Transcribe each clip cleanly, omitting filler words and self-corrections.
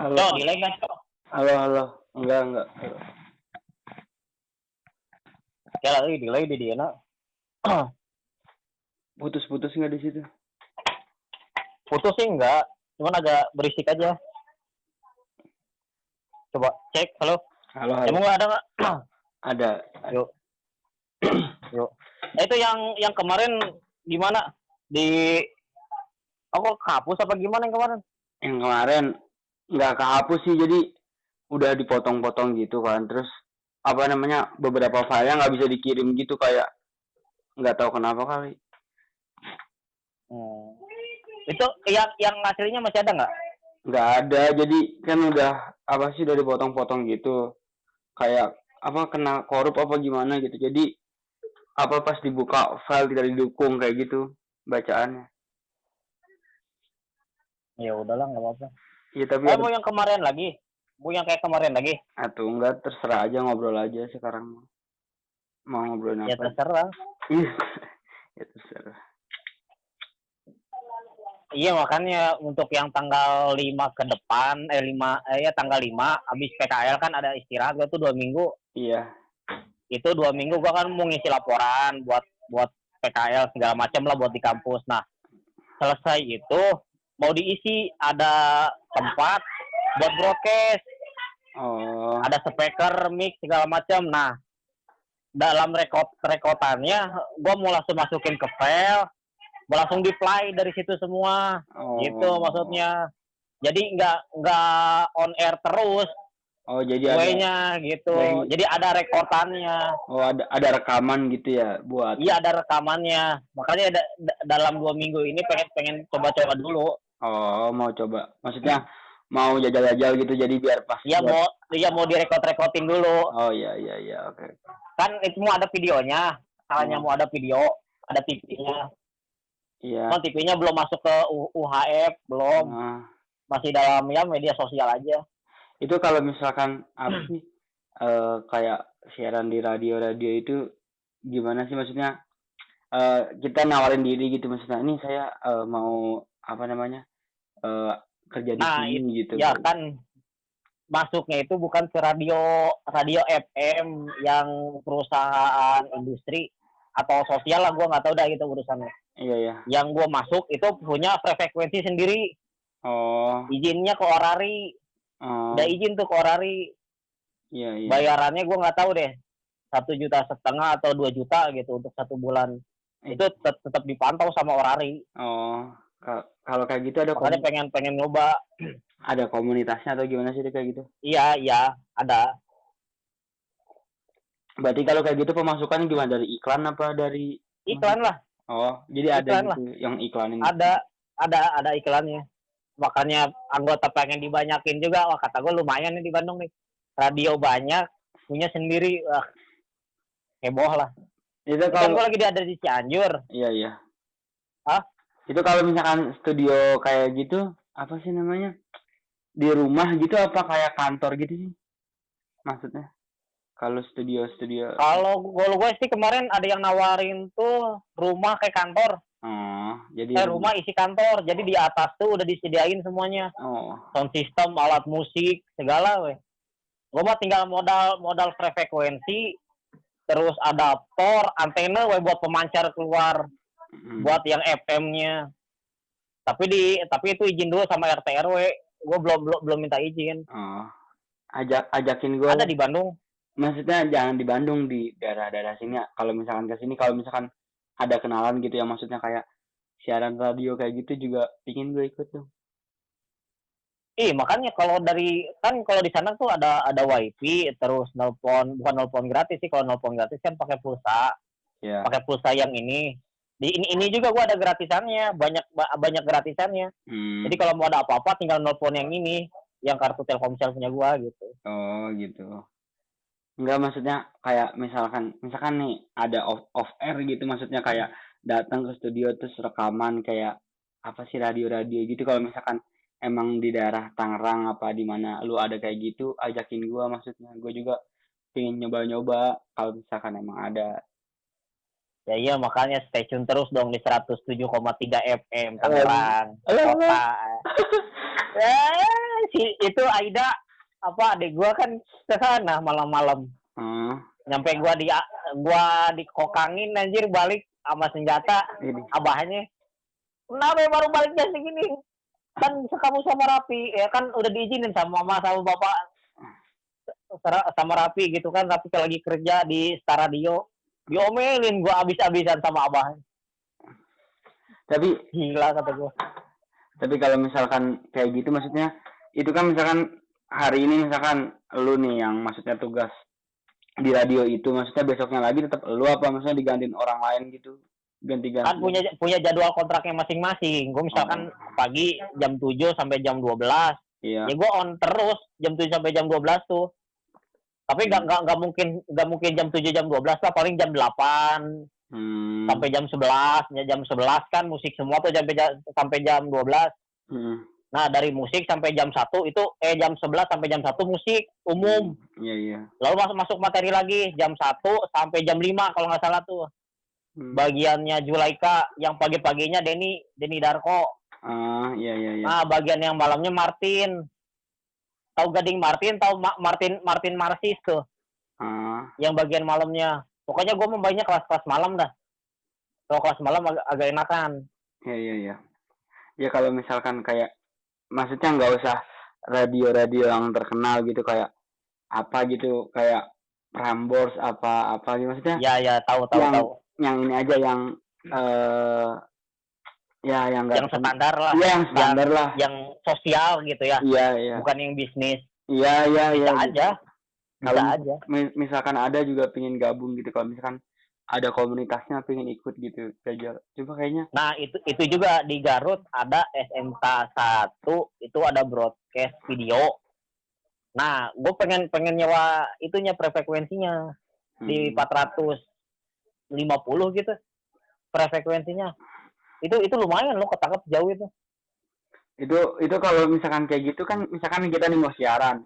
Halo, Cok, delay nggak, Cok? halo. Enggak. Ya lagi delay di dia, nak. Putus-putus nggak di situ? Putus sih enggak, cuman agak berisik aja. Coba cek, halo. Halo. Emang nggak ada nggak? Ada. Yuk, yuk. Itu yang kemarin gimana? Di aku kehapus apa gimana yang kemarin? Yang kemarin nggak kehapus sih, jadi udah dipotong-potong gitu kan. Terus apa namanya, beberapa file nggak bisa dikirim gitu, kayak nggak tahu kenapa kali. Hmm. Itu yang aslinya masih ada nggak? Nggak ada, jadi kan udah apa sih, udah dipotong-potong gitu. Kayak apa, kena korup apa gimana gitu. Jadi apa, pas dibuka file tidak didukung kayak gitu bacaannya. Ya udahlah, nggak apa-apa. Iya tapi ada. Mau yang kemarin lagi? Mau yang kayak kemarin lagi? Atau enggak, terserah aja, ngobrol aja sekarang. Mau ngobrolin Ya apa? terserah. Iya. Ya terserah. Iya, makanya untuk yang tanggal 5 ke depan, 5, ya tanggal 5 habis PKL kan ada istirahat gue tuh 2 minggu. Iya. Itu 2 minggu gue kan mau ngisi laporan buat PKL segala macam lah buat di kampus. Nah, selesai itu mau diisi ada tempat buat broadcast, Oh. ada speaker, mic segala macam. Nah, dalam rekotannya gue mau langsung masukin ke file, mau langsung di play dari situ semua. Oh. Gitu maksudnya. Jadi nggak on air terus. Oh, jadi Way-nya gitu. Jadi ada rekotannya. Oh, ada rekaman gitu ya buat. Iya, ada rekamannya. Makanya dalam 2 minggu ini pengen coba-coba dulu. Oh, mau coba. Maksudnya mau jajal-jajal gitu, jadi biar pas. Iya mau direkod-rekodin dulu. Oh, iya, oke. Kan itu mau ada videonya. Salahnya mau ada video, ada TV-nya. Iya. Kan TV-nya belum masuk ke UHF, belum. Masih dalam ya media sosial aja. Itu kalau misalkan apa sih, kayak siaran di radio itu gimana sih, maksudnya kita nawarin diri gitu, maksudnya ini saya mau apa namanya, kerja di sini gitu. Ya kan masuknya itu bukan ke radio FM yang perusahaan industri atau sosial lah, gue nggak tahu dah itu urusannya. Iya. Yang gue masuk itu punya frekuensi sendiri. Oh. Izinnya ke Orari. Udah izin tuh ke Orari. Iya. Bayarannya gue nggak tahu deh, 1,5 juta atau 2 juta gitu untuk 1 bulan. Itu tetap dipantau sama Orari. Oh, kalau kayak gitu ada. Makanya pengen nyoba. Ada komunitasnya atau gimana sih kayak gitu? Iya, ada. Berarti kalau kayak gitu pemasukannya gimana, dari iklan apa dari? Iklan lah. Oh, jadi iklan ada gitu lah yang iklanin. Ada iklannya. Makanya anggota pengen dibanyakin juga. Wah, kata gue lumayan nih di Bandung nih. Radio banyak, punya sendiri. Wah, heboh lah. Itu kalau gue lagi ada di Cianjur. Iya. Hah? Itu kalau misalkan studio kayak gitu, apa sih namanya? Di rumah gitu apa kayak kantor gitu sih? Maksudnya? Kalau studio. Kalau gue sih kemarin ada yang nawarin tuh rumah kayak kantor. Oh, jadi rumah isi kantor. Jadi di atas tuh udah disediain semuanya. Oh. Sound system, alat musik, segala weh. Gue mah tinggal modal frekuensi, terus adaptor, antena weh buat pemancar keluar. Buat yang FM-nya. Tapi itu izin dulu sama RT RW. Gue belum minta izin. Oh. Ajakin gue. Ada di Bandung. Maksudnya jangan di Bandung, di daerah-daerah sini. Kalau misalkan ke sini, kalau misalkan ada kenalan gitu ya, maksudnya kayak siaran radio kayak gitu juga pingin gue ikut tuh. Makanya kalau di sana tuh ada wifi, terus bukan nelpon gratis sih. Kalau nelpon gratis kan pakai pulsa. Yeah. Pakai pulsa yang ini. Ini juga gue ada gratisannya, banyak gratisannya. Jadi kalau mau ada apa-apa tinggal nelpon yang ini, yang kartu Telkomsel punya gue gitu. Oh, gitu. Enggak, maksudnya kayak misalkan nih ada off air gitu, maksudnya kayak datang ke studio terus rekaman kayak apa sih, radio gitu. Kalau misalkan emang di daerah Tangerang apa di mana lu ada kayak gitu, ajakin gue, maksudnya gue juga pengen nyoba kalau misalkan emang ada. Ya iya, makanya stay tune terus dong di 107,3 FM Tangerang kota. itu Aida apa adik gua kan ke sana malam-malam. Nyampe gua dikokangin anjir balik sama senjata abahnya. Kenapa baru baliknya segini? Kan kamu sama Rapi ya kan udah diizinin sama mama sama bapak sama Rapi gitu kan. Rapi lagi kerja di Star Radio. Diomelin gua abis-abisan sama abah. Tapi gila kata gua. Tapi kalau misalkan kayak gitu maksudnya itu kan misalkan hari ini misalkan lu nih yang maksudnya tugas di radio itu maksudnya besoknya lagi tetap lu apa maksudnya digantiin orang lain gitu ganti-ganti kan punya jadwal kontraknya masing-masing. Gue misalkan pagi jam 7 sampai jam 12. Iya. Ya gue on terus jam 7 sampai jam 12 tuh. Tapi nggak mungkin jam 7 jam 12 lah, paling jam 8 sampai jam 11. Ya jam 11 kan musik semua tuh sampai jam 12. Nah, dari musik sampai jam 1 itu jam 11 sampai jam 1 musik umum. Iya. Lalu masuk materi lagi jam 1 sampai jam 5 kalau nggak salah tuh. Bagiannya Julaika, yang pagi-paginya Denny Darko. Iya. Nah, bagian yang malamnya Martin. Tahu Gading Martin, tahu Martin Marsis tuh. Yang bagian malamnya. Pokoknya gue membahasnya kelas malam dah. Kalau kelas malam agak enakan. Iya. Ya kalau misalkan kayak maksudnya nggak usah radio yang terkenal gitu kayak apa gitu kayak Prambors apa gitu maksudnya. Ya, tahu. Yang ini aja yang yang standar lah. Iya, yang standar lah. Yang sosial gitu ya. Iya. Bukan yang bisnis. Iya. Bisa aja. Kalau misalkan ada juga pingin gabung gitu kalau misalkan ada komunitasnya pingin ikut gitu belajar. Coba kayaknya. Nah, itu juga di Garut ada SMK 1 itu ada broadcast video. Nah, gue pengen nyewa itunya frekuensinya di 450 gitu frekuensinya. Itu lumayan loh, ketangkep jauh itu. Itu kalau misalkan kayak gitu kan misalkan kita nih mau siaran.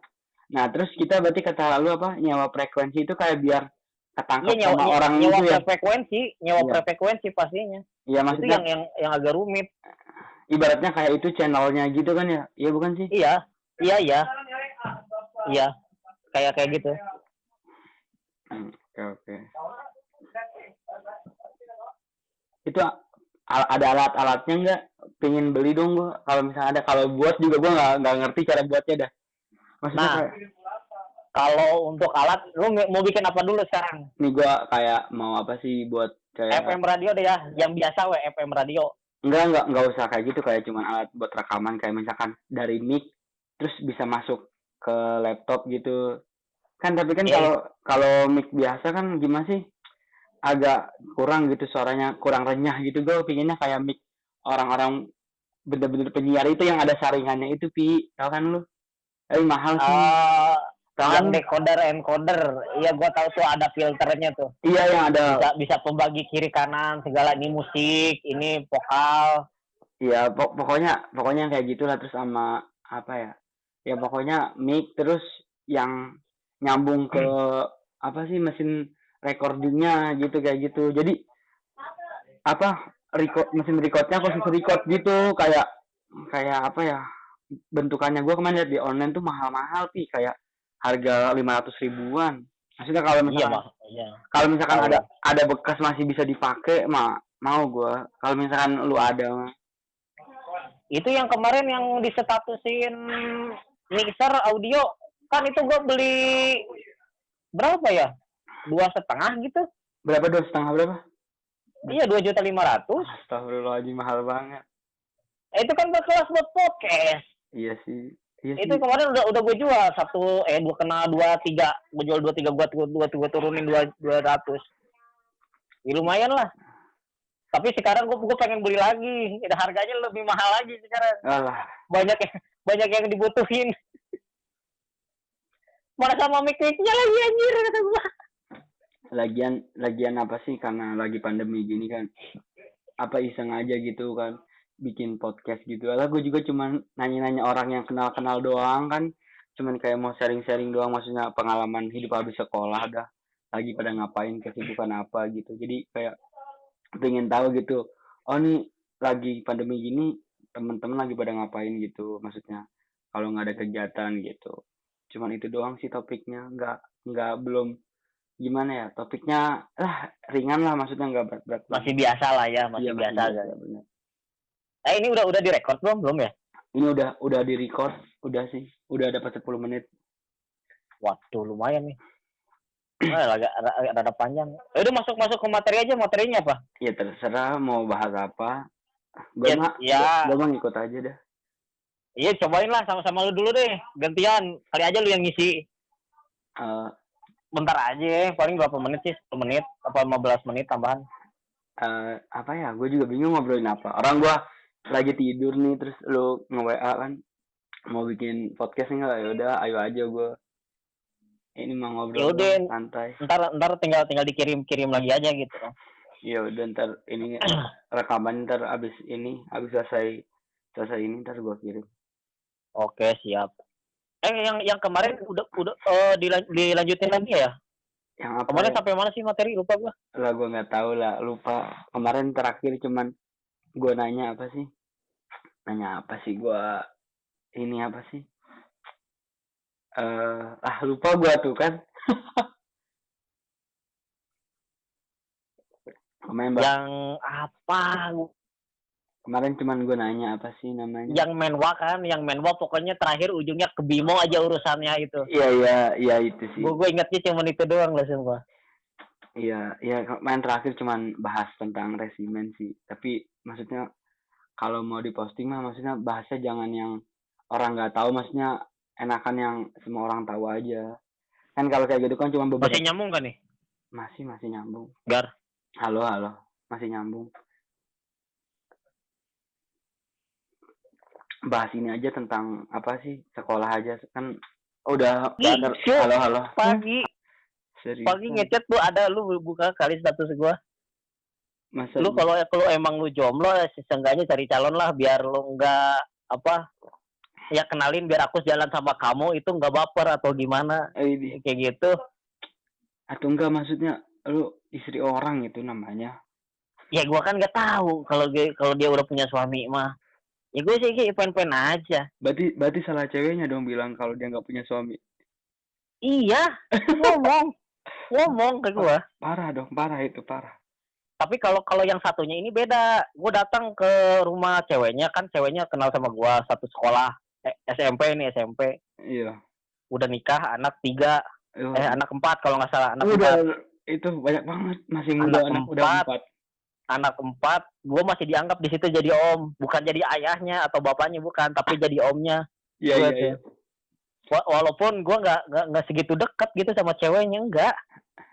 Nah, terus kita berarti kata lu apa? Nyewa frekuensi itu kayak biar ketangkep sama orang nyewa itu ya. Nyewa frekuensi pastinya. Iya, maksudnya itu yang agak rumit. Ibaratnya kayak itu channelnya gitu kan ya? Iya bukan sih? Iya. Iya. Kayak gitu. Oke. Itu ada alat-alatnya nggak? Pengen beli dong gua. Kalau misalnya ada, kalau buat juga gua nggak ngerti cara buatnya dah. Maksudnya kalau untuk alat, lu mau bikin apa dulu sekarang? Nih gua kayak mau apa sih buat kayak FM radio deh ya, yang biasa FM radio. Enggak usah kayak gitu, kayak cuman alat buat rekaman kayak misalkan dari mic terus bisa masuk ke laptop gitu. Kan tapi kan kalau mic biasa kan gimana sih? Agak kurang gitu suaranya, kurang renyah gitu. Gue pinginnya kayak mic orang-orang bener-bener penyiar itu yang ada saringannya itu, Pi. Tahu kan lu? Mahal sih. Yang decoder encoder. Iya, gua tahu tuh ada filternya tuh. Iya, yang ada bisa pembagi kiri kanan segala, ini musik, ini vokal. Iya, pokoknya kayak gitulah. Terus sama apa ya? Ya pokoknya mic terus yang nyambung ke apa sih mesin recordingnya gitu kayak gitu. Jadi apa mesin recordnya khusus record gitu kayak apa ya bentukannya. Gue kemarin lihat di online tuh mahal-mahal sih, kayak harga 500 ribuan. Maksudnya kalau misalkan kalau misalkan ada bekas masih bisa dipakai mau gue. Kalau misalkan lu ada itu yang kemarin yang disetatusin mixer audio kan, itu gue beli berapa ya, 2,5 gitu. Berapa? 2,5 berapa? Iya, 2.500.000. Astagfirullahaladzim, mahal banget. Itu kan berkelas buat podcast. Iya sih. Itu kemarin udah gue jual 2 kena 2,3. Gue jual 2,3, gue turunin 200. Ya lumayan lah. Tapi sekarang gue pengen beli lagi. Harganya lebih mahal lagi sekarang. Alah. Banyak yang dibutuhin. Mana sama mic-nya lagi anjir kata gue. Lagian apa sih, karena lagi pandemi gini kan. Apa iseng aja gitu kan bikin podcast gitu. Alah, gue juga cuman nanya-nanya orang yang kenal-kenal doang kan. Cuman kayak mau sharing-sharing doang, maksudnya pengalaman hidup habis sekolah dah. Lagi pada ngapain, kesibukan apa gitu. Jadi kayak pengen tahu gitu. Oh nih lagi pandemi gini temen-temen lagi pada ngapain gitu maksudnya. kalau nggak ada kegiatan gitu. Cuman itu doang sih topiknya, nggak belum gimana ya, topiknya ringan lah, maksudnya nggak berat-berat Masih banget. biasa lah ya, Iya masih masih biasa biasa, guys. benar. Ini udah direkord belum ya? Ini udah di record, udah sih, udah dapat 10 menit. Waduh, lumayan nih. Agak panjang. Udah masuk ke materi aja. Materinya apa? Ya terserah mau bahas apa. Ya, ya, Gue mah ngikut aja dah. iya cobain lah sama-sama lu dulu deh. Gantian. Kali aja lu yang ngisi. Eh, Bentar aja, paling berapa menit sih? 10 menit apa 15 menit tambahan. apa ya? Gue juga bingung ngobrolin apa. Orang gue lagi tidur nih, terus lu nge-WA kan mau bikin podcast nih nggak? Ya udah, ayo aja gue. Ini mau Ya ngobrol udah, doang, santai. ntar tinggal dikirim lagi aja gitu. Ya udah, ntar ini rekaman ntar abis selesai ini ntar gue kirim. Oke, siap. Yang kemarin udah dilanjutin lagi ya? Yang apa Kemarin ya? sampai mana sih materi? Lupa gua. Lah gue nggak tahu lah, lupa. Kemarin terakhir cuman gue nanya apa sih? Gue ini apa sih? Lupa gue tuh kan. Yang apa? Kemarin cuman gue nanya apa sih namanya? Yang menwa pokoknya terakhir ujungnya ke Bimo aja urusannya itu. Iya itu sih. Gue ingetnya cuman itu doang lah semua. Iya, kemarin terakhir cuman bahas tentang resimen sih. Tapi maksudnya kalau mau diposting mah maksudnya bahasnya jangan yang orang nggak tahu, maksudnya enakan yang semua orang tahu aja. Kan kalau kayak gitu kan cuma beberapa. Masih nyambung kan nih? Masih nyambung. Gar. Halo. Masih nyambung. Bahas ini aja tentang apa sih? Sekolah aja kan udah. Halo. Pagi. Serius. Pagi ngechat tuh ada lu buka kali status gua. Masa lu kalau emang lu jomblo seenggaknya cari calon lah biar lu enggak apa ya kenalin biar aku jalan sama kamu itu enggak baper atau gimana kayak gitu. Atau enggak maksudnya lu istri orang itu namanya. Ya gua kan nggak tahu kalau dia udah punya suami mah. Ya gue sih kayak pen aja. Berarti salah ceweknya dong bilang kalau dia nggak punya suami. Iya, ngomong ke gua. Parah itu. Tapi kalau yang satunya ini beda. Gue datang ke rumah ceweknya, kan ceweknya kenal sama gua satu sekolah. SMP. Iya. Udah nikah, anak 3. Anak 4 kalau nggak salah. Anak 4. Itu banyak banget, masih muda, anak udah 4. Anak 4, gue masih dianggap di situ jadi om, bukan jadi ayahnya atau bapaknya, bukan, tapi jadi omnya. Iya. Walaupun gue nggak segitu dekat gitu sama ceweknya, enggak.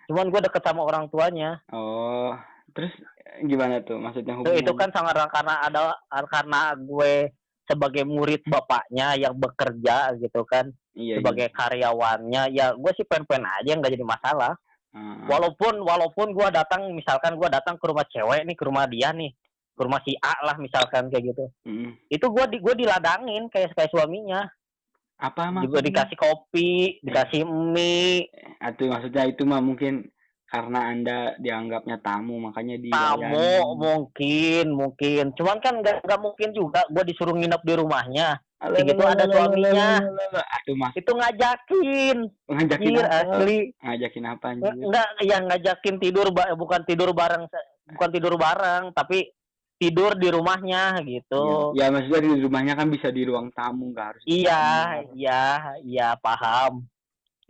Cuman gue deket sama orang tuanya. Oh, terus gimana tuh maksudnya hubungan? Itu kan sangat karena gue sebagai murid bapaknya yang bekerja gitu kan, sebagai karyawannya, ya gue sih pen aja, nggak jadi masalah. Walaupun gue datang, misalkan gue datang ke rumah cewek nih, ke rumah dia nih, ke rumah si A lah misalkan kayak gitu. Itu gue diladangin kayak suaminya. Apa maksudnya? Juga dikasih kopi, dikasih mie. Atau maksudnya itu mah mungkin karena Anda dianggapnya tamu makanya tamu mungkin. Cuman kan nggak mungkin juga gue disuruh nginep di rumahnya. Gitu ada suaminya. Itu ngajakin. Ngajakin apa? Asli. Ngajakin apa anjir? Enggak, yang ngajakin tidur bukan tidur bareng, tapi tidur di rumahnya gitu. Ya maksudnya di rumahnya kan bisa di ruang tamu, nggak harus. Iya, paham.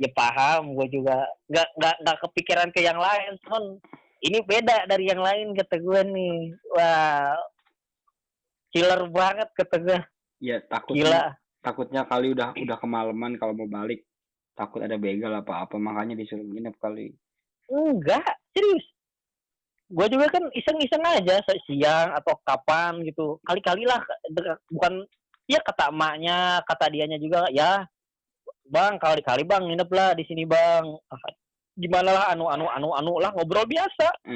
Ya paham, gue juga nggak kepikiran ke yang lain, cuman ini beda dari yang lain kata gue nih. Wah, killer banget kata gue. Ya takutnya kali udah kemalaman kalau mau balik, takut ada begal apa makanya disuruh nginep kali. Enggak, serius. Gue juga kan iseng aja siang atau kapan gitu, kali-kali lah, bukan ya kata emaknya, kata dianya juga ya. Bang, kali-kali bang nginep lah di sini bang. Gimana lah anu lah, ngobrol biasa.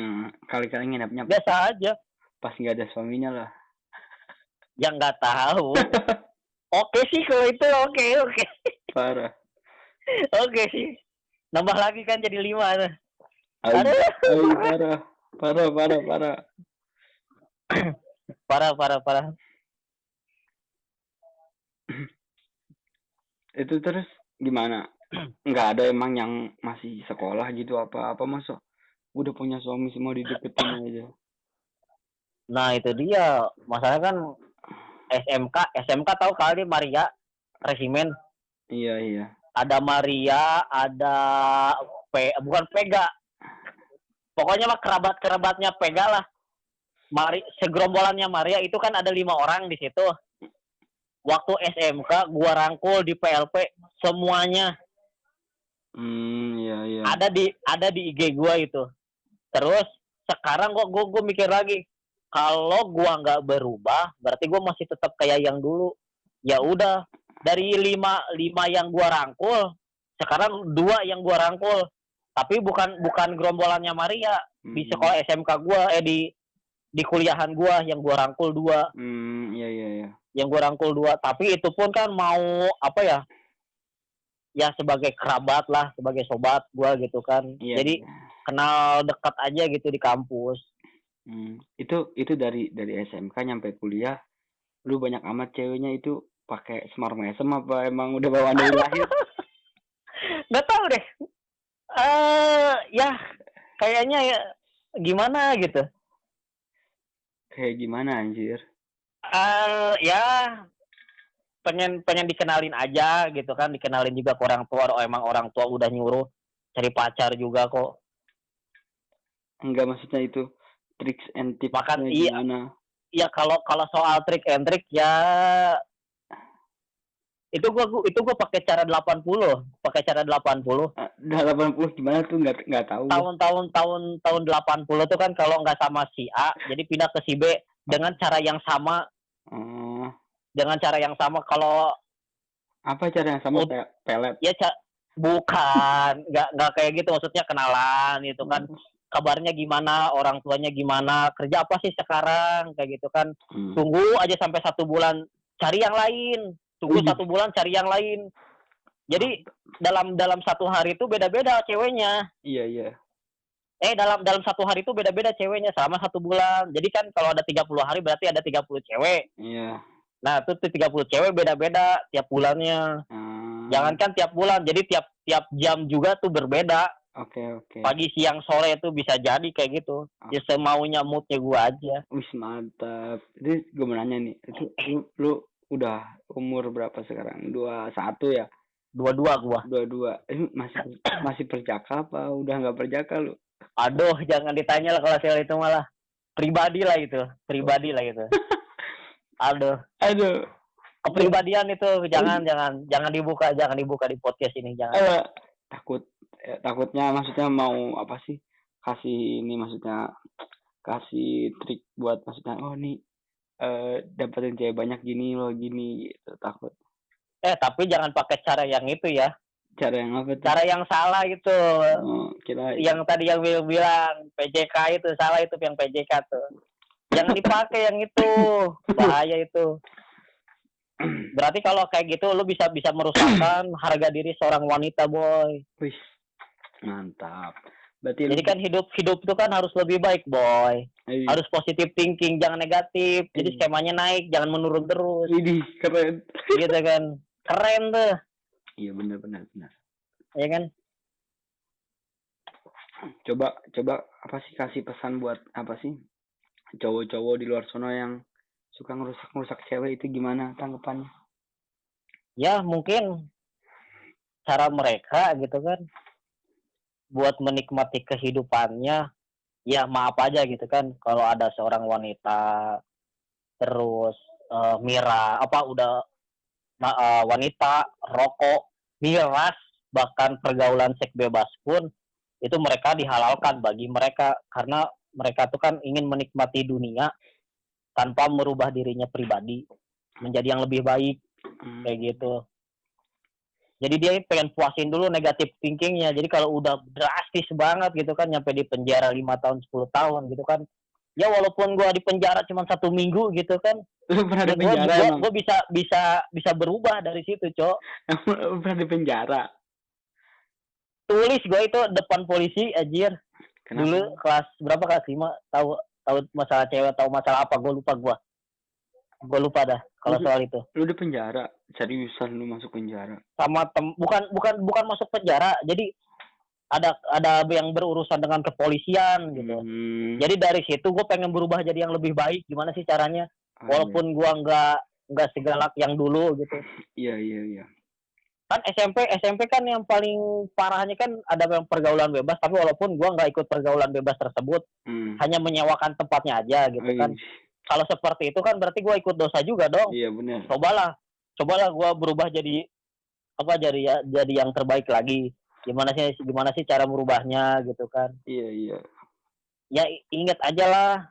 Kali-kali nginepnya biasa aja. Pas nggak ada suaminya lah. Yang nggak tahu. Oke sih kalau itu oke. Parah. Oke sih. Nambah lagi kan jadi 5. Parah. Itu terus gimana? Nggak ada emang yang masih sekolah gitu apa masuk udah punya suami semua dideketin aja. Nah itu dia, masalahnya kan SMK tahu kali Maria Resimen. Iya. Ada Maria, ada bukan Pega, pokoknya mah kerabatnya Pega lah. Segerombolannya Maria itu kan ada 5 orang di situ. Waktu SMK gua rangkul di PLP semuanya. Iya. Ada di IG gua itu. Terus sekarang gua mikir lagi, kalau gua nggak berubah berarti gua masih tetap kayak yang dulu. Ya udah, dari 5 yang gua rangkul, sekarang 2 yang gua rangkul. Tapi bukan gerombolannya Maria. Di sekolah SMK gua di kuliahan gua yang gua rangkul 2. Iya. Yang gua rangkul 2, tapi itu pun kan mau apa ya? Ya sebagai kerabat lah, sebagai sobat gua gitu kan. Iya. Jadi kenal dekat aja gitu di kampus. Itu dari SMK nyampe kuliah, lu banyak amat ceweknya itu pakai semar mesem apa emang udah bawaan dari lahir? Nggak tahu deh. Ya kayaknya ya gimana gitu. Kayak gimana anjir? Ya pengen dikenalin aja gitu kan, dikenalin juga ke orang tua. Emang orang tua udah nyuruh cari pacar juga kok. Enggak, maksudnya itu tricks and tipsnya gimana? Iya kalau soal trik and trick ya itu gua pakai cara 80. 80 gimana tuh nggak tahu. Tahun 80 tuh kan kalau nggak sama si A jadi pindah ke si B dengan cara yang sama. Dengan cara yang sama. Kalau apa cara yang sama? Pelet ya bukan nggak kayak gitu, maksudnya kenalan gitu kan. Kabarnya gimana, orang tuanya gimana, kerja apa sih sekarang, kayak gitu kan. Tunggu aja sampai 1 bulan cari yang lain. Tunggu 1 bulan cari yang lain. Jadi dalam 1 hari itu beda-beda ceweknya. Iya. Dalam 1 hari itu beda-beda ceweknya selama 1 bulan. Jadi kan kalau ada 30 hari berarti ada 30 cewek. Iya. Nah, itu 30 cewek beda-beda tiap bulannya. Jangankan tiap bulan, jadi tiap jam juga tuh berbeda. Oke. Pagi, siang, sore itu bisa jadi kayak gitu. Ya semaunya moodnya gua aja. Wih, mantap. Jadi gue mau nanya nih, itu lu udah umur berapa sekarang? 21 ya? 22 gua. 22. Masih perjaka apa udah nggak perjaka lu? Aduh, jangan ditanya lah kalau soal itu malah. Pribadi lah itu. Aduh. Kepribadian itu jangan dibuka di podcast ini, jangan. Takutnya maksudnya mau apa sih? Kasih trik buat maksudnya nih dapetin cewek banyak gini gitu, takut. Tapi jangan pakai cara yang itu ya. Cara yang apa tuh? Cara yang salah itu. Yang tadi yang bilang PJK itu salah, itu yang PJK tuh. Jangan dipakai yang itu. Bahaya itu. Berarti kalau kayak gitu lu bisa merusakkan harga diri seorang wanita, boy. Wih, mantap. Jadi kan hidup itu kan harus lebih baik, boy. Harus positive thinking, jangan negatif. Jadi skemanya naik, jangan menurun terus. Ini keren. Gitu kan. Keren tuh. Iya, benar. Iya kan? Coba apa sih, kasih pesan buat apa sih cowok-cowok di luar sana yang suka ngerusak cewek itu, gimana tanggapannya? Ya mungkin cara mereka gitu kan buat menikmati kehidupannya, ya maaf aja gitu kan kalau ada seorang wanita terus wanita rokok, miras, bahkan pergaulan seks bebas pun itu mereka dihalalkan bagi mereka, karena mereka tuh kan ingin menikmati dunia tanpa merubah dirinya pribadi menjadi yang lebih baik, kayak gitu. Jadi dia pengen puasin dulu negatif thinkingnya. Jadi kalau udah drastis banget gitu kan, nyampe di penjara 5 tahun 10 tahun gitu kan, ya walaupun gue di penjara cuma 1 minggu gitu kan, gue bisa berubah dari situ, Cok. Pernah di penjara? Tulis gue itu depan polisi, anjir. Kenapa? Dulu kelas 5 tahu masalah cewek, tahu masalah apa, gue lupa gue. Gue lupa dah kalau soal itu. Lu di penjara, seriusan lu masuk penjara? Sama bukan masuk penjara. Jadi ada yang berurusan dengan kepolisian gitu. Jadi dari situ gue pengen berubah jadi yang lebih baik. Gimana sih caranya? Walaupun gue nggak segalak yang dulu gitu. Iya. Kan SMP kan yang paling parahnya kan ada yang pergaulan bebas, tapi walaupun gue nggak ikut pergaulan bebas tersebut, hanya menyewakan tempatnya aja gitu kan. Kalau seperti itu kan berarti gue ikut dosa juga dong. Iya benar. Cobalah gue berubah jadi jadi yang terbaik lagi. Gimana sih cara merubahnya gitu kan. Iya. Ya ingat aja lah,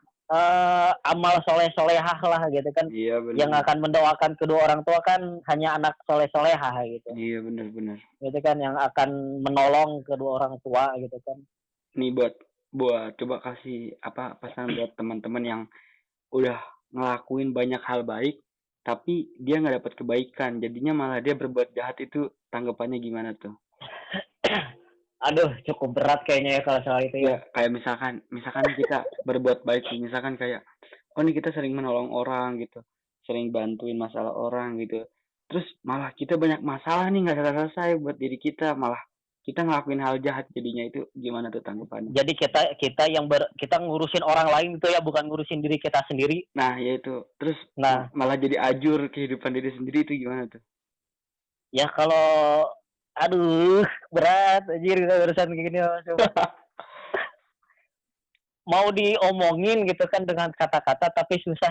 amal solehah lah gitu kan. Iya benar. Yang akan mendoakan kedua orang tua kan hanya anak solehah gitu. Iya benar. Gitu kan, yang akan menolong kedua orang tua gitu kan. Nih buat coba kasih pesan buat teman-teman yang udah ngelakuin banyak hal baik tapi dia nggak dapat kebaikan, jadinya malah dia berbuat jahat, itu tanggapannya gimana tuh? Aduh, cukup berat kayaknya ya kalau soal itu ya. Kayak misalkan kita berbuat baik, misalkan kayak nih kita sering menolong orang gitu, sering bantuin masalah orang gitu, terus malah kita banyak masalah nih nggak selesai buat diri kita, malah kita ngelakuin hal jahat, jadinya itu gimana tuh tanggapannya? Jadi kita ngurusin orang lain itu ya, bukan ngurusin diri kita sendiri. Nah ya itu, terus malah jadi ajur kehidupan diri sendiri, itu gimana tuh? Ya kalau aduh berat anjir urusan kayak gini. Mau diomongin gitu kan dengan kata-kata tapi susah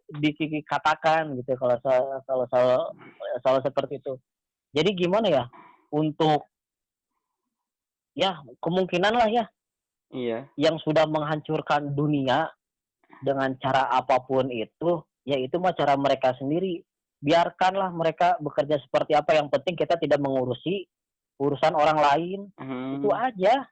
dikatakan gitu kalau soal seperti itu. Jadi gimana ya, untuk ya kemungkinan lah ya, iya, yang sudah menghancurkan dunia dengan cara apapun itu, ya itu mah cara mereka sendiri. Biarkanlah mereka bekerja seperti apa, yang penting kita tidak mengurusi urusan orang lain. Itu aja.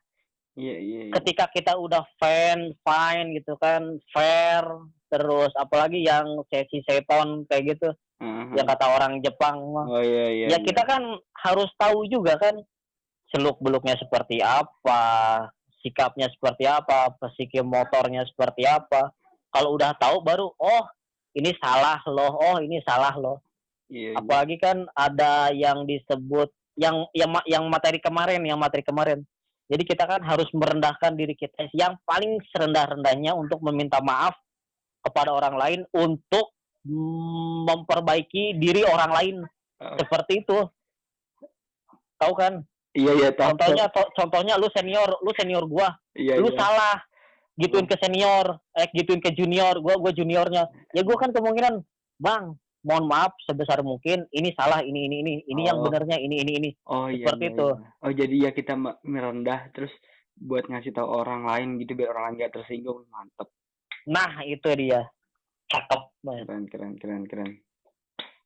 Iya. Ketika kita udah fine gitu kan, fair, terus apalagi yang sesi seton kayak gitu, yang kata orang Jepang mah. Iya. Ya kita kan harus tahu juga kan seluk-beluknya seperti apa, sikapnya seperti apa, psike motornya seperti apa. Kalau udah tahu baru, ini salah loh. Iya. Apalagi kan ada yang disebut yang materi kemarin. Jadi kita kan harus merendahkan diri kita yang paling serendah-rendahnya untuk meminta maaf kepada orang lain untuk memperbaiki diri orang lain. Seperti itu. Tahu kan? Iya, contohnya lu senior gua. Iya, lu salah. Gituin ke senior, gituin ke junior, gua juniornya. Ya gua kan kemungkinan, "Bang, mohon maaf sebesar mungkin, ini salah, ini yang benernya ini." Seperti itu. Oh, jadi ya kita merendah terus buat ngasih tahu orang lain gitu biar orang lain gak tersinggung. Mantep. Nah, itu dia. Cakep banget. Keren.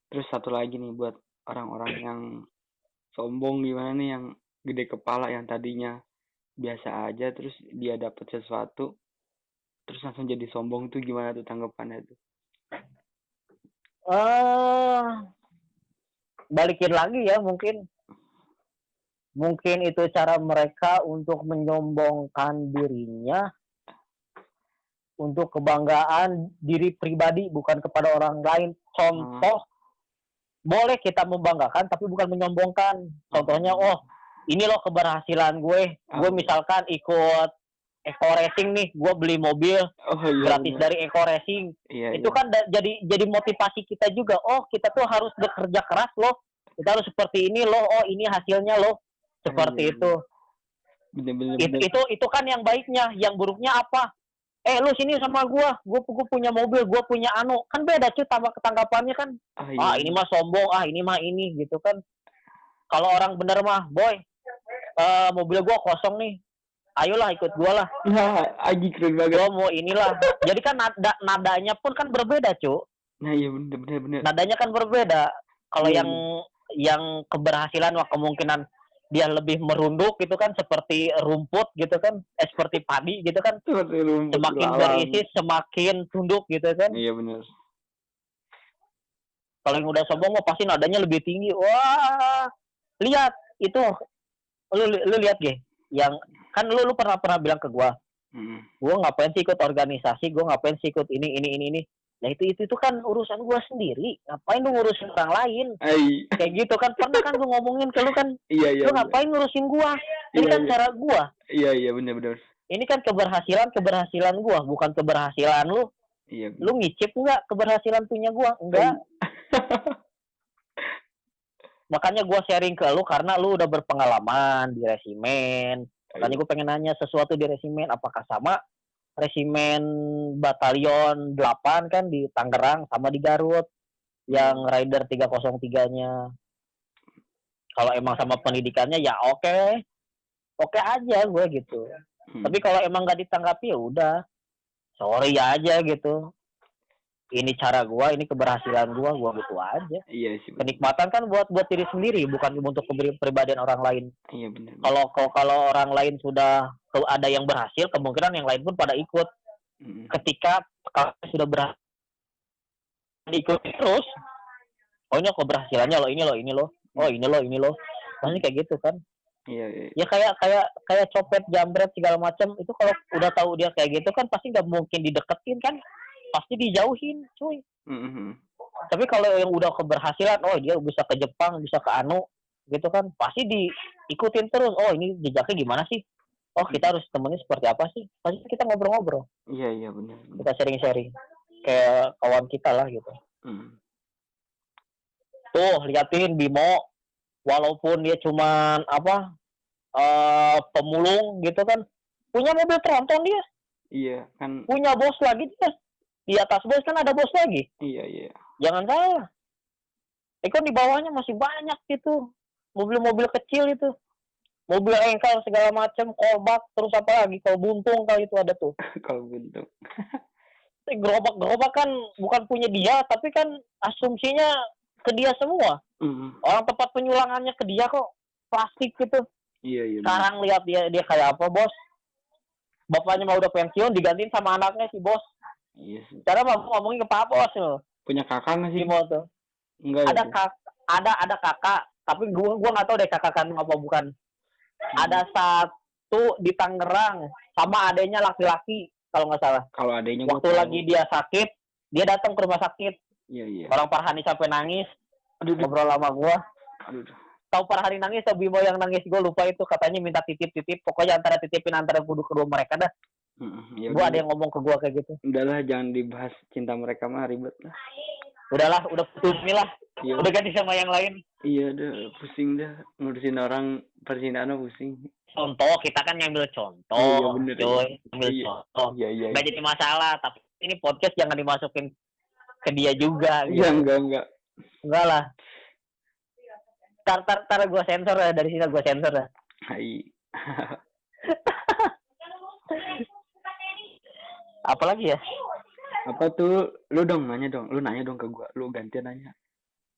Terus satu lagi nih buat orang-orang yang sombong, gimana nih, yang gede kepala, yang tadinya biasa aja terus dia dapat sesuatu terus langsung jadi sombong, tuh gimana tuh tanggapannya tuh? Balikin lagi ya, mungkin itu cara mereka untuk menyombongkan dirinya untuk kebanggaan diri pribadi, bukan kepada orang lain. Contoh, boleh kita membanggakan tapi bukan menyombongkan. Contohnya, ini loh keberhasilan gue misalkan ikut Eco Racing nih, gue beli mobil gratis dari Eco Racing. Itu kan jadi motivasi kita juga. Kita tuh harus bekerja keras loh. Kita harus seperti ini loh. Ini hasilnya loh. Seperti itu. Bener. Itu kan yang baiknya. Yang buruknya apa? Lu sini sama gue punya mobil, gue punya kan beda cuy tanggapannya kan. Ini mah sombong, ini mah ini gitu kan. Kalau orang bener mah, boy, mobil gue kosong nih, ayolah ikut gue lah. Aji keren banget. Gue mau inilah. Jadi kan nadanya pun kan berbeda, cu. Nah iya bener. Nadanya kan berbeda. Kalau yang keberhasilan, kemungkinan dia lebih merunduk gitu kan, seperti rumput gitu kan, seperti padi gitu kan. Semakin berisi semakin tunduk gitu kan. Iya benar. Kalau yang udah sombong mah pasti nadanya lebih tinggi. Wah, lihat itu, lu lihat yang kan lu pernah bilang ke gua, gua ngapain sih ikut organisasi, gua ngapain sih ikut ini. Nah itu kan urusan gua sendiri. Ngapain lu ngurusin orang lain? Ai. Kayak gitu kan. Pernah kan gua ngomongin ke lu kan. Iya Lu ngapain ngurusin gua? Ini iya kan iya cara gua. iya benar. Ini kan keberhasilan gua, bukan keberhasilan lu. Iya Lu benar. ngicip nggak keberhasilan punya gua? Enggak. Makanya gua sharing ke lu karena lu udah berpengalaman di resimen. Makanya gue pengen nanya sesuatu di resimen. Apakah sama resimen batalion 8 kan di Tangerang sama di Garut yang Rider 303-nya. Kalau emang sama pendidikannya ya oke aja gue gitu. Tapi kalau emang gak ditanggapi ya udah, sorry aja gitu. Ini cara gue, ini keberhasilan gue gitu aja. Iya sih. Kenikmatan kan buat diri sendiri, bukan untuk kepribadian orang lain. Iya benar. Kalau orang lain sudah ada yang berhasil, kemungkinan yang lain pun pada ikut. Ketika kalau sudah berhasil ikut terus, oh ini keberhasilannya loh, ini loh, oh ini loh, pasti kayak gitu kan. Iya. Ya kayak copet, jambret segala macam itu kalau udah tahu dia kayak gitu kan pasti nggak mungkin dideketin kan, pasti dijauhin cuy. Tapi kalau yang udah keberhasilan, oh dia bisa ke Jepang, bisa ke anu gitu kan, pasti diikutin terus. Oh ini jejaknya gimana sih, oh kita harus temennya seperti apa sih, pasti kita ngobrol-ngobrol. Iya benar. Kita sharing kayak kawan kita lah gitu. Tuh liatin Bimo, walaupun dia cuman pemulung gitu kan, punya mobil tronton dia. Iya kan. Punya bos lagi dia. Di atas bos kan ada bos lagi. Iya. Jangan salah. Kan di bawahnya masih banyak gitu. Mobil-mobil kecil itu. Mobil engkel segala macam, kolbak, terus apa lagi? Kalau buntung kali itu ada tuh. Kalau buntung. Gerobak kan bukan punya dia, tapi kan asumsinya ke dia semua. Orang tempat penyulangannya ke dia kok, plastik gitu. Iya. Sekarang lihat dia kayak apa, bos? Bapaknya mau udah pensiun, digantiin sama anaknya si bos. Iya sih. Cara mau ngomongin ke Pak Bos loh. Punya kakak nggak sih? Bimo tuh. Enggak. Ada kakak, tapi gua nggak tahu deh kakak kan apa bukan. Ada satu di Tangerang sama adenya laki-laki kalau nggak salah. Kalau adenya waktu lagi dia sakit, dia datang ke rumah sakit. Iya. Orang Farhani sampai nangis. Ngobrol sama gua. Tahu Farhani nangis atau Bimo yang nangis, gue lupa itu, katanya minta titip. Pokoknya titipin antara kedua mereka dah. Gua ada yang ngomong ke gua kayak gitu. Udahlah, jangan dibahas cinta mereka mah, ribet lah. Udah putus nih lah. Iya. Udah ganti sama yang lain. Iya dah, pusing dah ngurusin orang, percintaan pusing. Contoh, kita kan ngambil contoh. Iya bener. Coy, ngambil contoh. Iya. Nggak jadi masalah, tapi ini podcast jangan dimasukin ke dia juga. Iya, gitu. Enggak. Enggak lah. Tar gue sensor ya, dari sini gue sensor ya. Hai. Apalagi ya? Apa tuh? Lu nanya dong ke gua. Lu gantian nanya.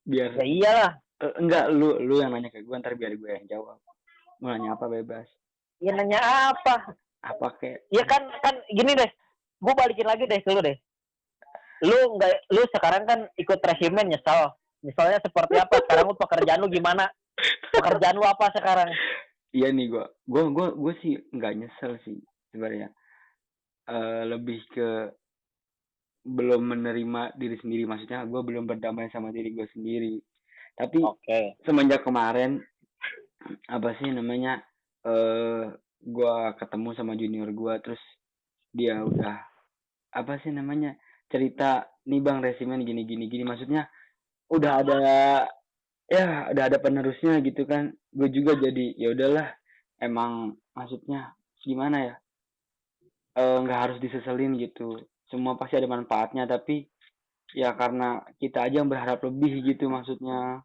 Biar. Ya iyalah. Enggak, lu yang nanya ke gua, ntar biar gue yang jawab. Mau nanya apa bebas. Ya nanya apa? Apa kayak? Ya kan gini deh. Gua balikin lagi deh ke lu deh. Lu sekarang kan ikut resimen nyesel. Misalnya seperti apa? Sekarang lu pekerjaan lu gimana? Pekerjaan lu apa sekarang? Iya nih, gue sih nggak nyesel sih sebenarnya. Lebih ke belum menerima diri sendiri, maksudnya gue belum berdamai sama diri gue sendiri. Tapi semenjak kemarin gue ketemu sama junior gue, terus dia udah cerita nih bang, resimen gini, maksudnya udah ada penerusnya gitu kan. Gue juga jadi ya udahlah, emang maksudnya gimana ya, nggak harus diseselin gitu, semua pasti ada manfaatnya. Tapi ya karena kita aja yang berharap lebih gitu, maksudnya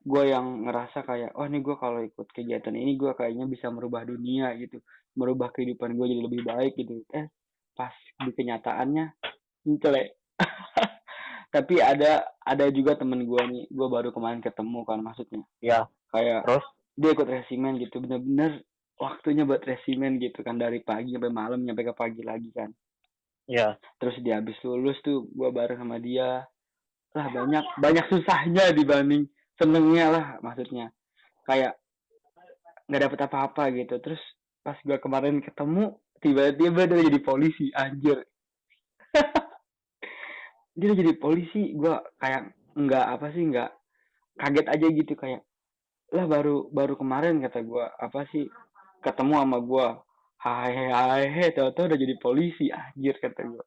gue yang ngerasa kayak nih gue kalau ikut kegiatan ini gue kayaknya bisa merubah dunia gitu, merubah kehidupan gue jadi lebih baik gitu. Pas di kenyataannya jelek. Tapi ada juga temen gue nih, gue baru kemarin ketemu kan, maksudnya ya kayak terus dia ikut resimen gitu, bener-bener waktunya buat resimen gitu kan, dari pagi sampai malam, nyampe ke pagi lagi kan. Ya. Terus dia habis lulus tuh gue bareng sama dia lah, banyak susahnya dibanding senengnya lah, maksudnya kayak nggak dapet apa-apa gitu. Terus pas gue kemarin ketemu, tiba-tiba dia jadi polisi, anjir. dia udah jadi polisi. Gue kayak nggak apa sih, nggak kaget aja gitu, kayak lah baru baru kemarin kata gue apa sih ketemu sama gue, hai hai hai, tahu-tahu udah jadi polisi, anjir kata gue.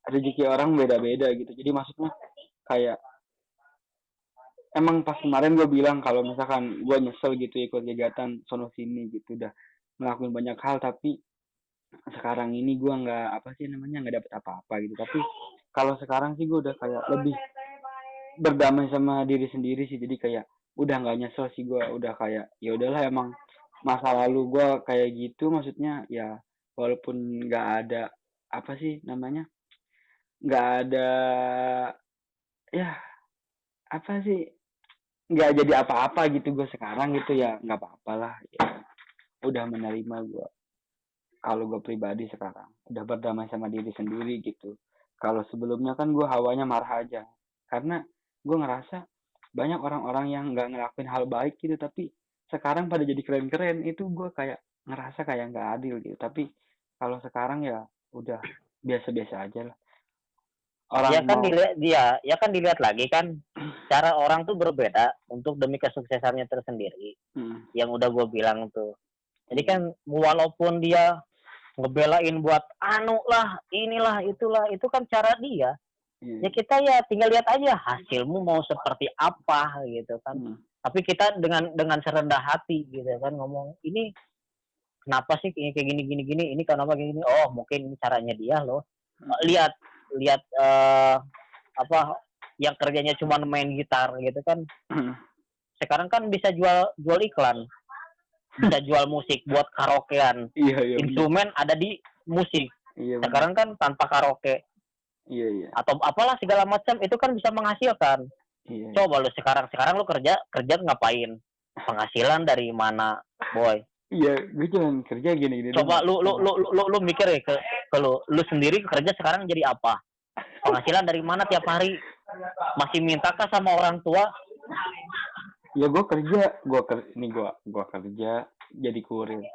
Rezeki orang beda-beda gitu, jadi maksudnya kayak emang pas kemarin gue bilang kalau misalkan gue nyesel gitu ikut kegiatan sono sini gitu, udah ngelakuin banyak hal, tapi sekarang ini gue nggak apa sih namanya, nggak dapet apa-apa gitu. Tapi kalau sekarang sih gue udah kayak lebih berdamai sama diri sendiri sih, jadi kayak udah nggak nyesel sih. Gue udah kayak ya udahlah, emang masa lalu gue kayak gitu, maksudnya ya walaupun nggak ada apa sih namanya, nggak ada ya apa sih, nggak jadi apa-apa gitu gue sekarang gitu, ya nggak apa-apa lah ya, udah menerima gue. Kalau gue pribadi sekarang udah berdamai sama diri sendiri gitu. Kalau sebelumnya kan gue hawanya marah aja, karena gue ngerasa banyak orang-orang yang nggak ngelakuin hal baik gitu, tapi sekarang pada jadi keren-keren. Itu gue kayak ngerasa kayak nggak adil gitu. Tapi kalau sekarang ya udah biasa-biasa aja lah. Ya Orang kan mau dilihat dia, ya kan dilihat lagi kan cara orang tuh berbeda untuk demi kesuksesannya tersendiri. hmm, Yang udah gue bilang tuh. Jadi iya, kan walaupun dia ngebelain buat anu lah, inilah, itulah, itu kan cara dia. iya, Ya kita ya tinggal lihat aja hasilmu mau seperti apa gitu kan. hmm, Tapi kita dengan serendah hati gitu kan ngomong ini kenapa sih kayak gini gini gini ini kenapa gini gini, oh mungkin ini caranya dia loh. hmm, Lihat lihat apa yang kerjanya cuma main gitar gitu kan, hmm. sekarang kan bisa jual jual iklan, bisa jual musik buat karaokean, Iya, iya benar. instrumen ada di musik Iya benar. sekarang kan tanpa karaoke Iya, iya, atau apalah segala macam itu kan bisa menghasilkan. iya, iya. Coba lu sekarang lu kerja kerja ngapain, penghasilan dari mana boy? Iya, gue cuman kerja gini-gini Coba doang. lu mikir ya ke lu sendiri kerja sekarang jadi apa, penghasilan dari mana tiap hari, masih mintakah sama orang tua? Ya gue kerja, gue kerja jadi kurir.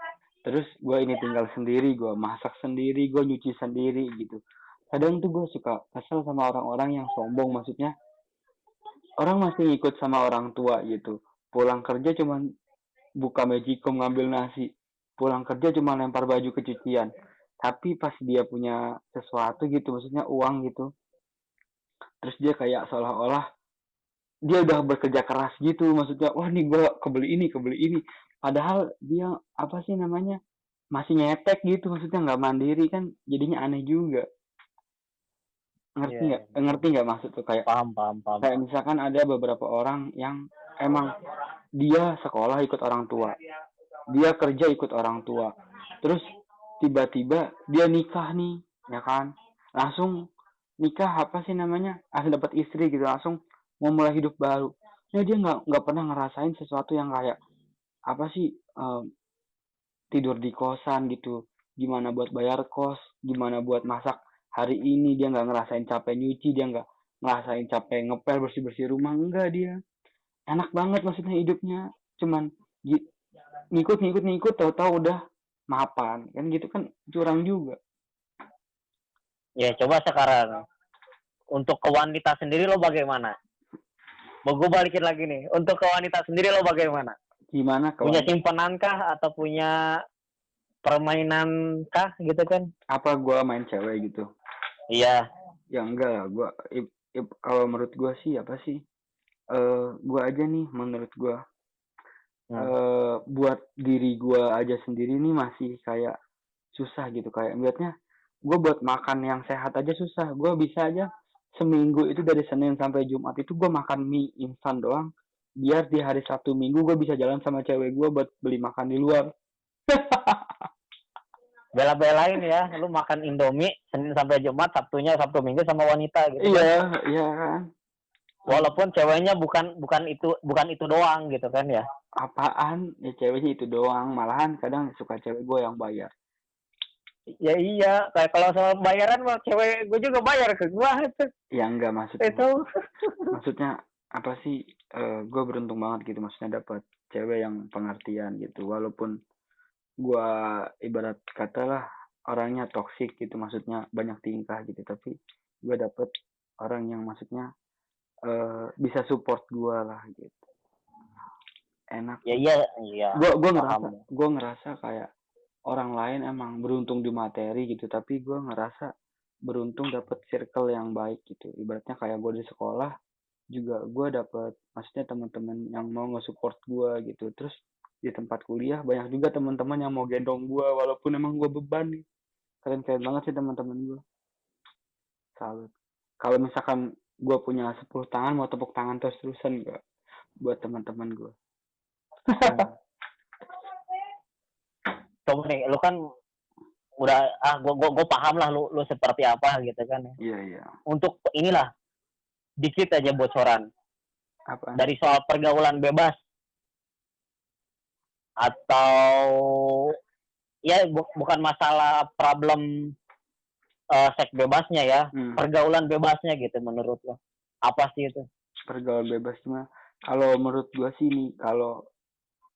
Terus gue ini tinggal sendiri, gue masak sendiri, gue nyuci sendiri gitu. Kadang tuh gue suka kesel sama orang-orang yang sombong, maksudnya orang masih ngikut sama orang tua gitu. Pulang kerja cuman buka magicom ngambil nasi. Pulang kerja cuma lempar baju ke cucian. Tapi pas dia punya sesuatu gitu, maksudnya uang gitu, terus dia kayak seolah-olah dia udah bekerja keras gitu, maksudnya wah nih gue kebeli ini, padahal dia apa sih namanya masih nyetek gitu, maksudnya nggak mandiri kan, jadinya aneh juga. Iya, Ngerti nggak maksud tuh, kayak paham paham paham kayak paham. misalkan ada beberapa orang yang emang dia sekolah ikut orang tua, dia kerja ikut orang tua, terus tiba-tiba dia nikah nih, ya kan, langsung nikah apa sih namanya, langsung dapat istri gitu, langsung mau mulai hidup baru. Ya dia nggak pernah ngerasain sesuatu yang kayak apa sih, tidur di kosan gitu, gimana buat bayar kos, gimana buat masak hari ini, dia nggak ngerasain capek nyuci, dia nggak ngerasain capek ngepel bersih bersih rumah, enggak. Dia enak banget maksudnya hidupnya, cuman ngikut ngikut ngikut, tahu-tahu udah mapan kan gitu kan, curang juga. Ya coba sekarang untuk ke wanita sendiri lo bagaimana? Mau gue balikin lagi nih, untuk ke wanita sendiri lo bagaimana? Gimana Punya kawan, simpanan kah atau punya permainan kah gitu kan? apa gue main cewek gitu? Iya. Ya enggak lah, gue kalau menurut gue sih apa sih, gue aja nih, menurut gue Hmm. buat diri gue aja sendiri nih masih kayak susah gitu, kayak liatnya gue buat makan yang sehat aja susah. Gue bisa aja seminggu itu dari Senin sampai Jumat itu gue makan mie instan doang, biar di hari Sabtu Minggu gue bisa jalan sama cewek gue buat beli makan di luar. Bela-belain ya, lu makan Indomie Senin sampai Jumat, Sabtunya Sabtu Minggu sama wanita gitu Iya, kan? iya kan. Walaupun ceweknya bukan itu doang gitu kan ya? Apaan ya, ceweknya itu doang, malahan kadang suka cewek gue yang bayar. Ya iya, kayak kalau soal bayaran mah cewek gue juga bayar ke gua itu. Ya enggak, maksudnya Itu. maksudnya apa sih, gue beruntung banget gitu, maksudnya dapat cewek yang pengertian gitu, walaupun gue ibarat katalah orangnya toksik gitu, maksudnya banyak tingkah gitu, tapi gue dapet orang yang maksudnya bisa support gue lah gitu, enak. Ya iya. Gue ngerasa kayak orang lain emang beruntung di materi gitu, tapi gue ngerasa beruntung dapet circle yang baik gitu. Ibaratnya kayak gue di sekolah juga gue dapet maksudnya teman-teman yang mau nge-support gue gitu. Terus di tempat kuliah banyak juga teman-teman yang mau gendong gue walaupun emang gue beban nih. Keren-keren banget sih teman-teman gue. Salut. Kalau misalkan gue punya 10 tangan mau tepuk tangan terus-terusan gak buat teman-teman gue. Coba nih, lu kan udah gue paham lah lu seperti apa gitu kan. Iya. Untuk inilah dikit aja bocoran. Apa? Dari soal pergaulan bebas atau ya bukan masalah problem seks bebasnya ya, pergaulan bebasnya gitu menurut lo. Apa sih itu? Pergaulan bebasnya kalau menurut gua sih nih, kalau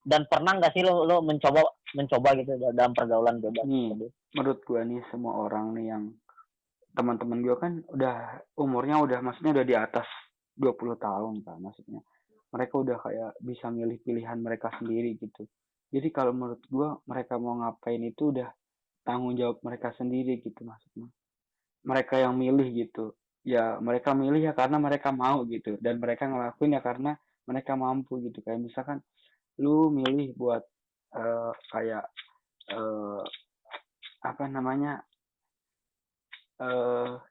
dan pernah nggak sih lo mencoba gitu dalam pergaulan bebas? Nih, menurut gua nih semua orang nih yang teman-teman gua kan udah umurnya udah maksudnya udah di atas 20 tahun kan, maksudnya mereka udah kayak bisa milih pilihan mereka sendiri gitu. Jadi kalau menurut gua mereka mau ngapain itu udah tanggung jawab mereka sendiri gitu, maksudnya mereka yang milih gitu. Ya mereka milih ya karena mereka mau gitu, dan mereka ngelakuin ya karena mereka mampu gitu. Kayak misalkan lu milih buat kayak apa namanya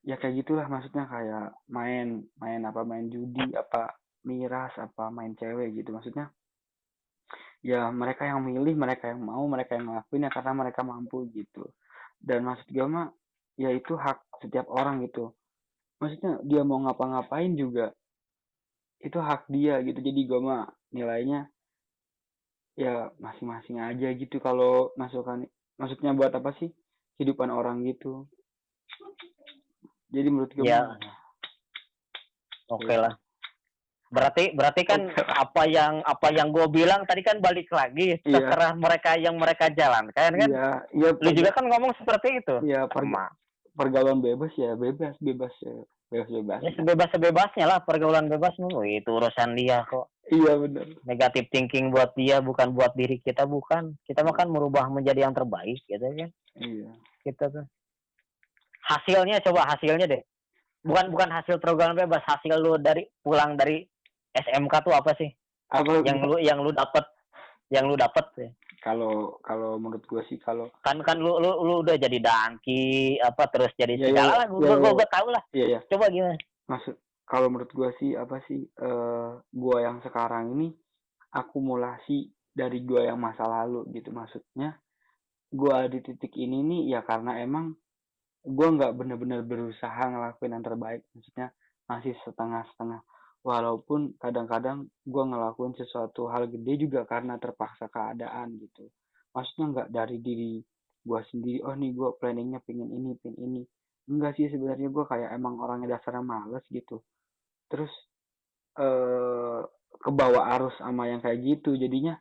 ya kayak gitulah, maksudnya kayak main judi, apa miras, apa main cewek gitu, maksudnya ya mereka yang milih, mereka yang mau, mereka yang ngelakuin ya karena mereka mampu gitu. Dan maksud gue mah ya itu hak setiap orang gitu, maksudnya dia mau ngapa-ngapain juga itu hak dia gitu. Jadi gue mah nilainya ya masing-masing aja gitu kalau masukan, maksudnya buat apa sih kehidupan orang gitu. Jadi menurut gue ya oke lah. Berarti kan apa yang gue bilang tadi kan balik lagi terserah mereka yang mereka jalankan kan. Iya. Lu juga kan ngomong seperti itu. Iya, pergaulan bebas ya bebas ya. Ya sebebas-sebebasnya lah pergaulan bebas. Itu urusan dia kok. Iya benar. Negatif thinking buat dia, bukan buat diri kita, bukan. Kita mah kan merubah menjadi yang terbaik gitu kan. Iya. Kita tuh. Hasilnya deh. Bukan hasil pergaulan bebas, hasil lu pulang dari SMK tuh apa sih? Apa yang lu dapat ya? Kalau menurut gue sih, kalau kan lu udah jadi danki apa terus jadi segala lah, gue tahu lah. Iya. Coba gimana? Maksud kalau menurut gue sih apa sih, gue yang sekarang ini akumulasi dari gue yang masa lalu gitu. Maksudnya gue di titik ini nih ya karena emang gue nggak benar-benar berusaha ngelakuin yang terbaik, maksudnya masih setengah-setengah. Walaupun kadang-kadang gue ngelakuin sesuatu hal gede juga karena terpaksa keadaan gitu. Maksudnya nggak dari diri gue sendiri, oh nih gue planningnya pengen ini. Enggak sih, sebenarnya gue kayak emang orangnya dasarnya males gitu. Terus kebawa arus sama yang kayak gitu, jadinya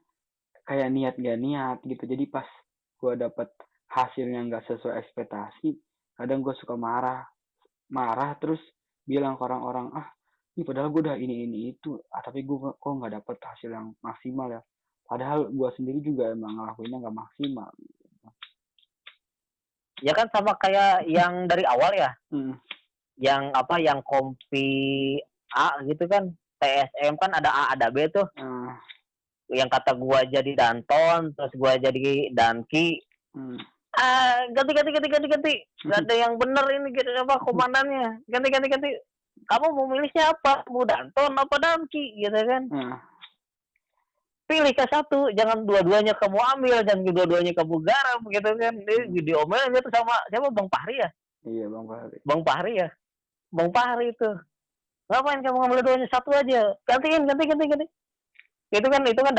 kayak niat gak niat gitu. Jadi pas gue dapet hasilnya nggak sesuai ekspektasi, kadang gue suka marah terus bilang ke orang-orang, ini padahal gue udah ini itu, tapi gue kok nggak dapet hasil yang maksimal ya, padahal gue sendiri juga emang ngelakuinnya nggak maksimal. Ya kan sama kayak yang dari awal ya. Yang kompi A gitu kan, TSM kan ada A ada B tuh. Yang kata gue jadi Danton, terus gue jadi Danki. Ganti. Gak ada yang bener ini gitu, apa komandannya. Ganti. Kamu mau milih siapa? Mau Danton apa Danki gitu kan? Pilih ke satu, jangan dua-duanya kamu ambil, jangan dua-duanya kamu garap gitu kan. Diomelin gitu sama siapa, Bang Fahri ya? Iya, Bang Fahri. Bang Fahri itu. Ngapain kamu ngambil dua-duanya, satu aja? Gantiin. Itu kan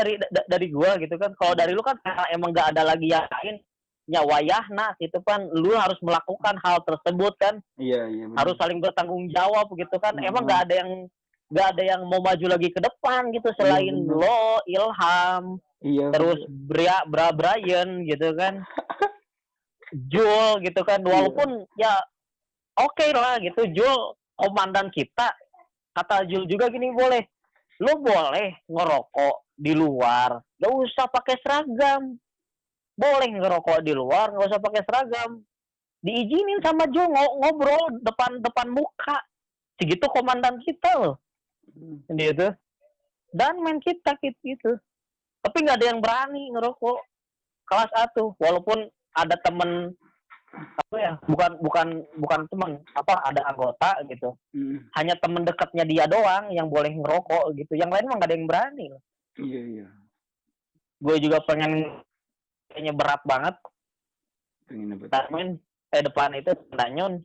dari gua gitu kan. Kalau dari lu kan emang gak ada lagi yang lain nyawayahna gitu kan, lu harus melakukan hal tersebut kan. Iya harus saling bertanggung jawab gitu kan. Emang gak ada yang mau maju lagi ke depan gitu selain lo, Ilham, terus Brian gitu kan, Jul gitu kan. Walaupun ya oke lah gitu, Jul komandan kita kata Jul juga gini, lu boleh ngerokok di luar, gak usah pakai seragam. Boleh ngerokok di luar, gak usah pakai seragam. Diizinin sama Jul ngobrol depan muka. Segitu komandan kita loh. Gitu. Dan main kita gitu. Tapi nggak ada yang berani ngerokok kelas 1, walaupun ada temen apa ya, bukan teman, ada anggota gitu. Hanya temen dekatnya dia doang yang boleh ngerokok gitu, yang lain mah nggak ada yang berani. Iya. Gue juga pengen, kayaknya berat banget pengen depan itu Danyon.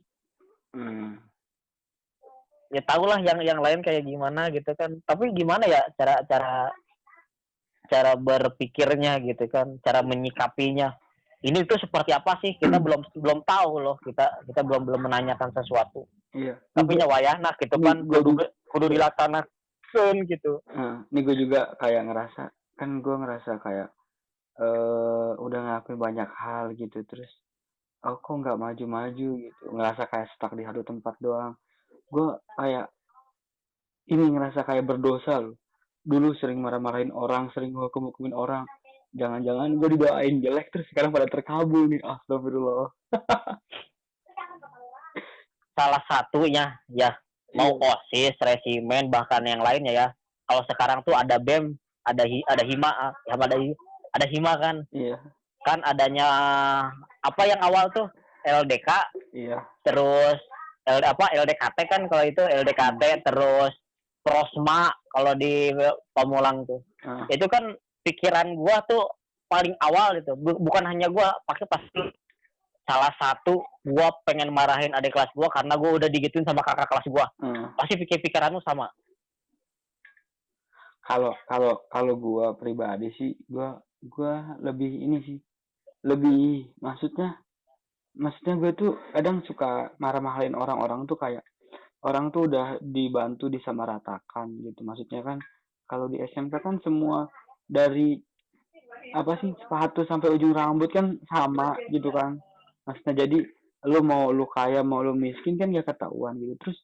Ya tau lah yang lain kayak gimana gitu kan, tapi gimana ya cara berpikirnya gitu kan, cara menyikapinya ini tuh seperti apa sih, kita belum tahu loh, kita belum menanyakan sesuatu. Iya. Tapi nyawayana gitu kan, kudu dilaksanakan gitu. Ini gue juga kayak ngerasa kayak udah ngelakuin banyak hal gitu, terus kok nggak maju-maju gitu, ngerasa kayak stuck di satu tempat doang. Gue kayak ini ngerasa kayak berdosa loh. Dulu sering marah-marahin orang, sering hukum-hukumin orang. Jangan-jangan gue didoain jelek terus sekarang pada terkabul nih. Astagfirullah. Salah satunya ya, mau OSIS, resimen, bahkan yang lainnya ya. Kalau sekarang tuh ada BEM, ada HIMA, ada HIMA kan. Iya. Kan adanya apa yang awal tuh LDK. Iya. Terus LDKT kan, kalau itu LDKT, terus Prosma kalau di Pamulang tuh. Itu kan pikiran gua tuh paling awal itu, bukan hanya gua, pasti salah satu gua pengen marahin adik kelas gua karena gua udah digituin sama kakak kelas gua. Pasti pikiranmu sama. Kalau gua pribadi sih, gua lebih ini sih, lebih maksudnya gue tuh kadang suka marah-marahin orang-orang tuh, kayak orang tuh udah dibantu disamaratakan gitu. Maksudnya kan kalau di SMK kan semua dari apa sih, sepatu sampai ujung rambut kan sama gitu kan. Maksudnya jadi lu mau lu kaya mau lu miskin kan gak ketahuan gitu. Terus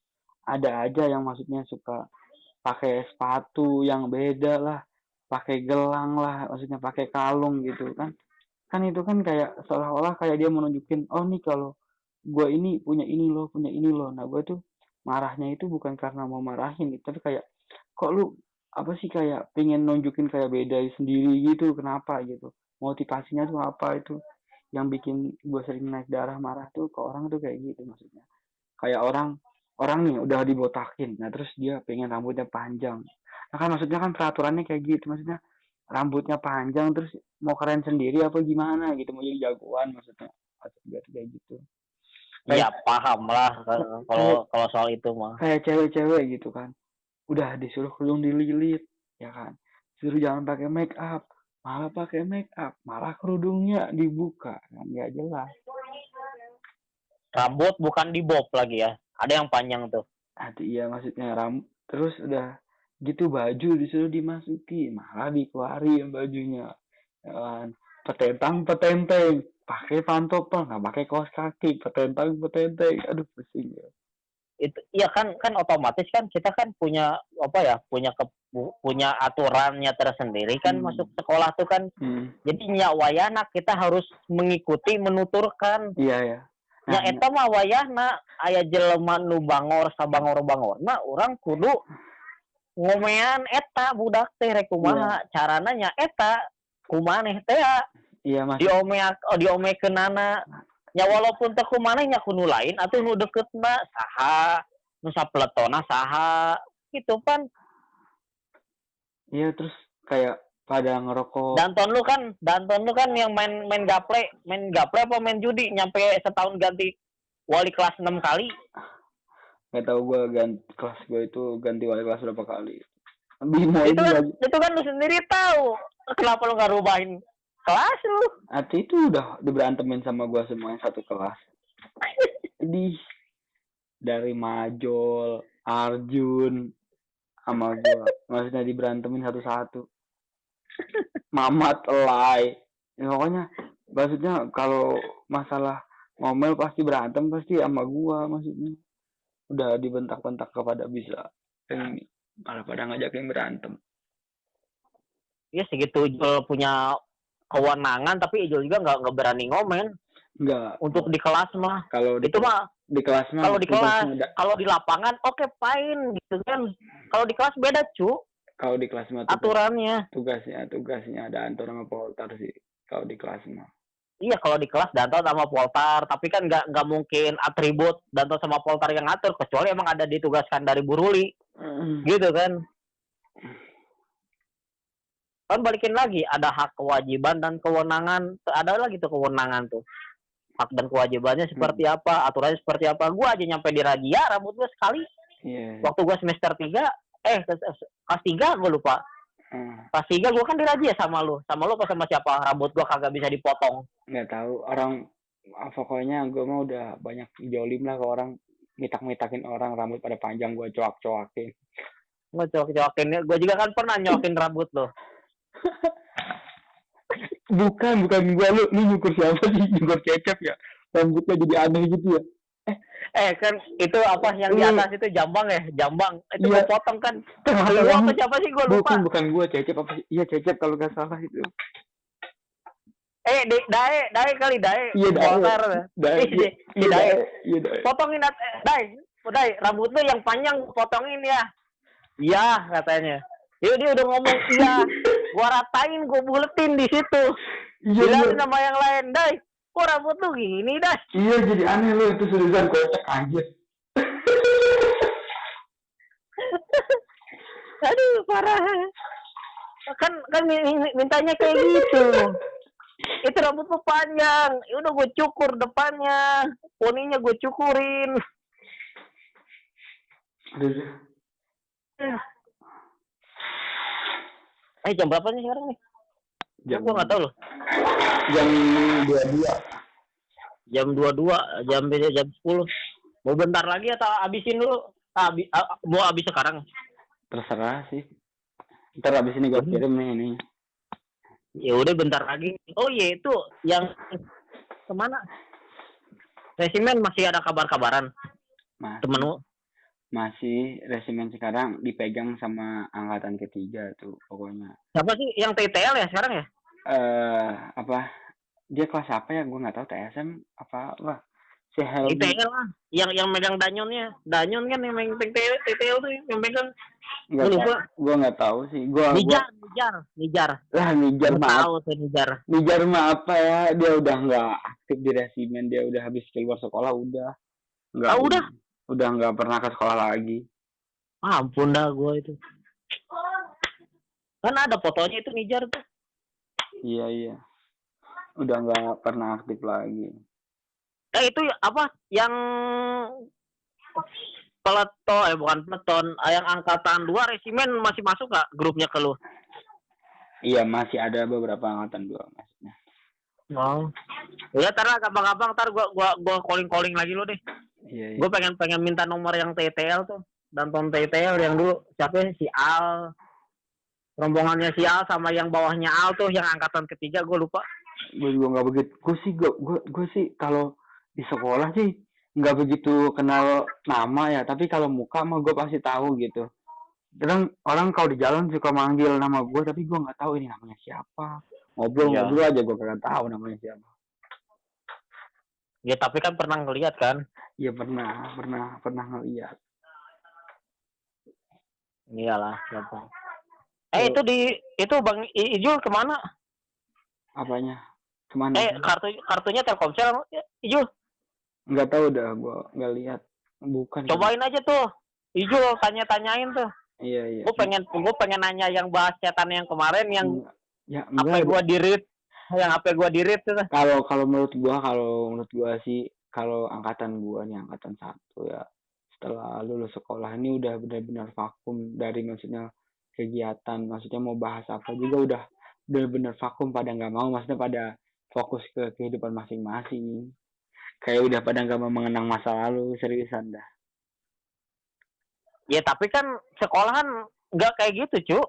ada aja yang maksudnya suka pakai sepatu yang beda lah, pakai gelang lah, maksudnya pakai kalung gitu kan. Kan itu kan kayak seolah-olah kayak dia mau nunjukin, oh nih kalau gue ini punya ini loh. Nah gue tuh marahnya itu bukan karena mau marahin gitu, tapi kayak kok lu apa sih, kayak pengen nunjukin kayak beda sendiri gitu, kenapa gitu, motivasinya tuh apa itu yang bikin gue sering naik darah marah tuh ke orang tuh kayak gitu. Maksudnya kayak orang nih udah dibotakin, nah terus dia pengen rambutnya panjang. Nah kan maksudnya kan peraturannya kayak gitu, maksudnya rambutnya panjang terus mau keren sendiri apa gimana gitu, mau jadi jagoan maksudnya kayak gitu. Iya paham lah kalau soal itu mah. Kayak cewek-cewek gitu kan, udah disuruh kerudung dililit ya kan, disuruh jangan pakai make up malah pakai make up, malah kerudungnya dibuka kan, nggak jelas. Rambut bukan di bob lagi ya, ada yang panjang tuh. Iya maksudnya terus udah gitu baju disuruh dimasuki malah dikeluarin bajunya ya kan, petenteng pakai pantopel nggak pakai kaos kaki, petenteng aduh pusing ya. Itu ya kan otomatis kan kita kan punya punya aturannya tersendiri kan. Masuk sekolah tuh kan. Jadi nya wayana kita harus mengikuti, menuturkan. Iya. Nya eta mah wayana aya jelema nu bangor sabangor-bangorna urang kudu ngomean eta budak teh rek kumaha carana nya eta kumaneh teh. Iya mas. Diomekeunana nya walaupun teu kumaneh nya ku nu lain atuh nu dekeutna saha, nu sapletona saha gitu kan. Iya, terus kayak pada ngerokok. Danton lu kan yang main gaple apa main judi nyampe setahun ganti wali kelas 6 kali. Nggak tahu gue kelas gue itu ganti wali kelas berapa kali. Itu kan lu sendiri tahu. Kenapa lu nggak rubahin kelas lu? Arti itu udah diberantemin sama gue semua yang satu kelas. Jadi dari Majol, Arjun, sama gue, maksudnya diberantemin satu-satu. Mamat, Elai, ya, pokoknya maksudnya kalau masalah ngomel pasti berantem pasti sama gue maksudnya. udah dibentak-bentak kepada bisa ini malah pada ngajakin berantem. Iya segitu Ijul punya kewenangan, tapi Ijul juga nggak berani ngomen. Enggak. Untuk di kelas mah. Kalau itu mah di kelas mah. Kalau di kelas, kalau di lapangan oke fine gitu kan. Kalau di kelas beda cu. Kalau di kelas mah aturannya. Tugasnya ada Anton sama Poltar sih. Kalau di kelas mah. Iya kalau di kelas Danto sama Poltar, tapi kan nggak mungkin atribut Danto sama Poltar yang ngatur, kecuali emang ada ditugaskan dari Buruli, gitu kan. Kan balikin lagi, ada hak kewajiban dan kewenangan, ada lagi tuh kewenangan tuh, hak dan kewajibannya seperti apa, aturannya seperti apa. Gue aja nyampe di razia rambut gue sekali, waktu gue semester 3, kelas 3 gue lupa. Pas 3 gue kan dirazia sama lu pas sama siapa, rambut gue kagak bisa dipotong. Nggak tahu orang, pokoknya gue mah udah banyak jolim lah ke orang, mitak-mitakin orang rambut pada panjang gue coak-coakin. Gue coak-coakin, gue juga kan pernah nyokin rambut lo. bukan gue, lu nyukur siapa sih? Nyukur Cecep ya, rambutnya jadi aneh gitu ya. Kan itu apa yang di atas itu jambang itu gue potong kan. Lu apa siapa sih gue lupa. Bukan gue, Cecep apa sih? Iya Cecep kalau nggak salah itu. Dae kali Dae. Iya Dae. Potongin Dae, rambut lu yang panjang potongin ya. Iya katanya. Dia udah ngomong iya. Gua ratain, gua buletin di situ. Bilang sama yang lain, Dae. Kok rambut lu gini, Dae? Iya, jadi aneh lu itu seriusan kocak anjir. Aduh, parah. Kan mintanya kayak gitu. Itu rambut lu panjang. Udah gue cukur depannya. Poninya gue cukurin. Aduh. Jam berapa nih sekarang nih? Gue nggak tahu loh. Jam 22. Jam 22, jam 10. Mau bentar lagi atau abisin dulu? Mau abis sekarang? Terserah sih. Ntar abis ini gue kirim nih ini. Ya udah bentar lagi. Oh iya itu yang kemana? Resimen masih ada kabar-kabaran? Temen lu? Masih, resimen sekarang dipegang sama angkatan ketiga tuh pokoknya. Siapa sih yang TTL ya sekarang ya? Apa? Dia kelas apa ya? Gue nggak tahu, TSM apa? Si Helmi. TTL lah, yang megang Danyon kan yang megang TTL tuh yang megang. Gue nggak tahu sih. Nijar. Lah Nijar mah. Tahu tuh Nijar. Nijar mah apa ya? Dia udah nggak aktif di resimen, dia udah habis keluar sekolah udah. Nggak. Udah nggak pernah ke sekolah lagi. Ampun dah gue itu. Kan ada fotonya itu Nijar tuh. Iya. Udah nggak pernah aktif lagi. Itu apa? Yang bukan yang angkatan 2 resimen masih masuk gak grupnya ke lu? Iya, masih ada beberapa angkatan 2 maksudnya. Oh. Ya ntar lah gampang-gampang gua calling lagi lo deh. Iya. Gue pengen minta nomor yang TTL tuh. Danton TTL yang dulu siapa si Al. Rombongannya si Al sama yang bawahnya Al tuh yang angkatan ketiga gue lupa. Gue juga nggak begitu. Gue sih kalau di sekolah sih nggak begitu kenal nama ya. Tapi kalau muka mah gue pasti tahu gitu. Kadang orang kalau di jalan suka manggil nama gue, tapi gue nggak tahu ini namanya siapa. Ngobrol aja gue kagak tahu namanya siapa. Ya tapi kan pernah ngeliat kan? Iya pernah ngeliat. Iyalah, gampang. Itu Bang Ijul kemana? Apanya? Kemana? Kartunya Telkomsel Ijul? Nggak tahu dah, gue nggak lihat. Bukan. Cobain aja tuh, Ijul tanya-tanyain tuh. Iya. Gue pengen nanya yang bahas chatan yang kemarin yang HP gue di-read. Yang HP gue di-read tuh. Kalau menurut gue sih, kalau angkatan gue nih angkatan 1 ya, setelah lulus sekolah ini udah benar-benar vakum dari maksudnya kegiatan, maksudnya mau bahas apa juga udah benar-benar vakum, pada nggak mau, maksudnya pada fokus ke kehidupan masing-masing, kayak udah pada nggak mau mengenang masa lalu, seriusan dah. Ya tapi kan sekolahan nggak kayak gitu cu.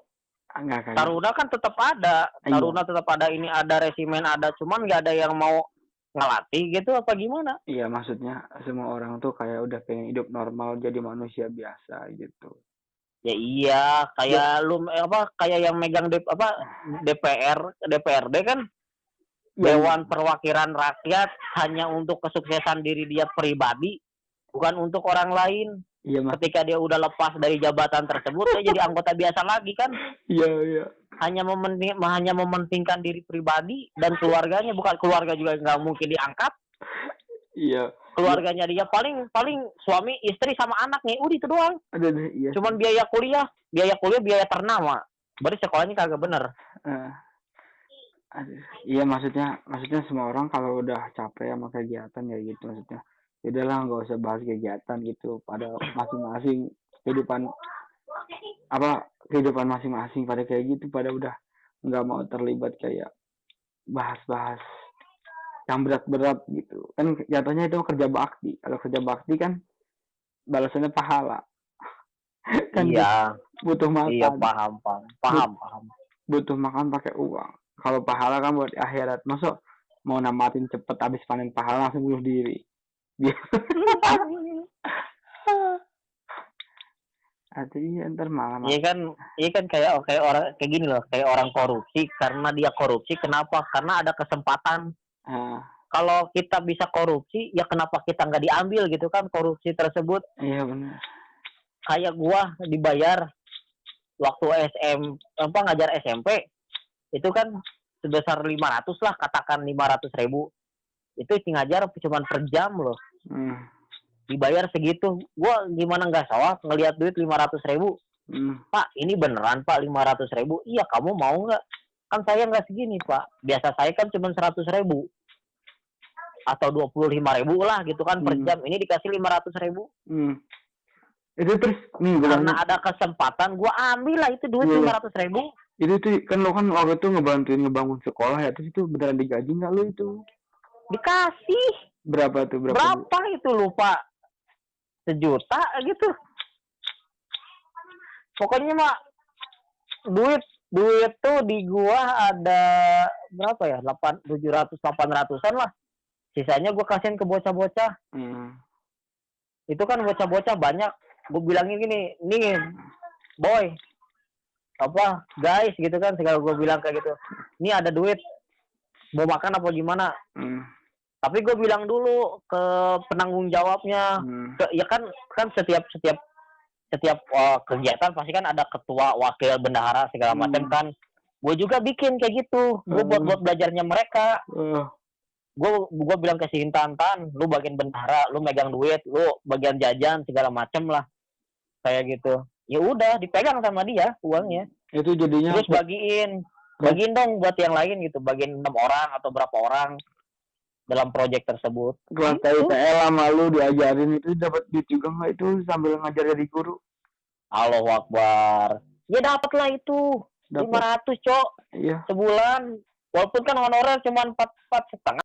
Taruna kan tetap ada, Taruna tetap ada, ini ada resimen ada, cuman nggak ada yang mau ngelatih gitu apa gimana? Iya, maksudnya semua orang tuh kayak udah pengen hidup normal jadi manusia biasa gitu. Ya iya, Ya, kayak lu apa kayak yang megang DPRD kan yang Dewan Perwakilan Rakyat hanya untuk kesuksesan diri dia pribadi, bukan untuk orang lain. iya mas, Ketika dia udah lepas dari jabatan tersebut, dia jadi anggota biasa lagi kan. iya iya Hanya mementingkan diri pribadi dan keluarganya, bukan keluarga juga nggak mungkin diangkat. iya iya, Keluarganya dia paling paling suami, istri sama anak nih, udah itu doang. ada deh, iya Cuman sih. biaya ternama. Berarti sekolahnya kagak bener. Eh, aduh. Iya, maksudnya semua orang kalau udah capek sama kegiatan kayak gitu, maksudnya ya udahlah nggak usah bahas kegiatan gitu, pada masing-masing kehidupan kehidupan masing-masing pada kayak gitu, pada udah nggak mau terlibat kayak bahas-bahas yang berat-berat gitu kan, jatuhnya itu kerja bakti. Kalau kerja bakti kan balasannya pahala. Kan Iya, butuh iya makan, paham, paham, paham, but- paham. butuh makan pakai uang. Kalau pahala kan buat akhirat. Masuk mau namatin cepet habis panen pahala langsung bunuh diri. Artinya ntar malam. Iya kan kayak kayak orang kayak gini loh, kayak orang korupsi karena dia korupsi kenapa? Karena ada kesempatan. Ah, Kalau kita bisa korupsi, ya kenapa kita nggak diambil gitu kan korupsi tersebut? iya benar. Kayak gua dibayar waktu apa ngajar SMP itu kan sebesar 500 lah, katakan 500.000. Itu ngajar cuma per jam loh, Hmm. dibayar segitu. Gua gimana nggak salah ngelihat duit 500.000. Hmm. Pak, ini beneran Pak 500.000? Iya, kamu mau nggak? Kan saya nggak segini Pak. Biasa saya kan cuma 100.000 atau 25.000 lah gitu kan per jam. Ini dikasih 500.000. Hmm. Itu terus nih Karena ada kesempatan, gua ambil lah itu duit 500.000. Itu tuh kan lo kan waktu itu ngebantuin ngebangun sekolah ya, terus itu beneran digaji nggak lo itu? Dikasih Berapa tuh, berapa itu lupa, 1 juta gitu. Pokoknya mah duit duit tuh di gua ada berapa ya, 700-800an lah, sisanya gua kasihin ke bocah-bocah. Itu kan bocah-bocah banyak, gua bilangin gini, nih boy apa guys gitu kan, segala gua bilang kayak gitu, ini ada duit mau makan apa gimana. Tapi gue bilang dulu ke penanggung jawabnya, ya kan setiap kegiatan pasti kan ada ketua, wakil, bendahara segala macam kan. Gue juga bikin kayak gitu, gue buat belajarnya mereka. Gue bilang ke si Intan, lu bagian bendahara, lu megang duit, lu bagian jajan segala macam lah, kayak gitu. Ya udah dipegang sama dia uangnya. Itu jadinya terus bagiin dong buat yang lain gitu, bagiin 6 orang atau berapa orang dalam proyek tersebut. Kelas TPL sama lu diajarin itu dapat duit juga nggak itu sambil ngajar jadi guru? Allahu Akbar. Ya dapat lah itu. 500 cok. Iya. Sebulan. Walaupun kan honorer cuma 4,5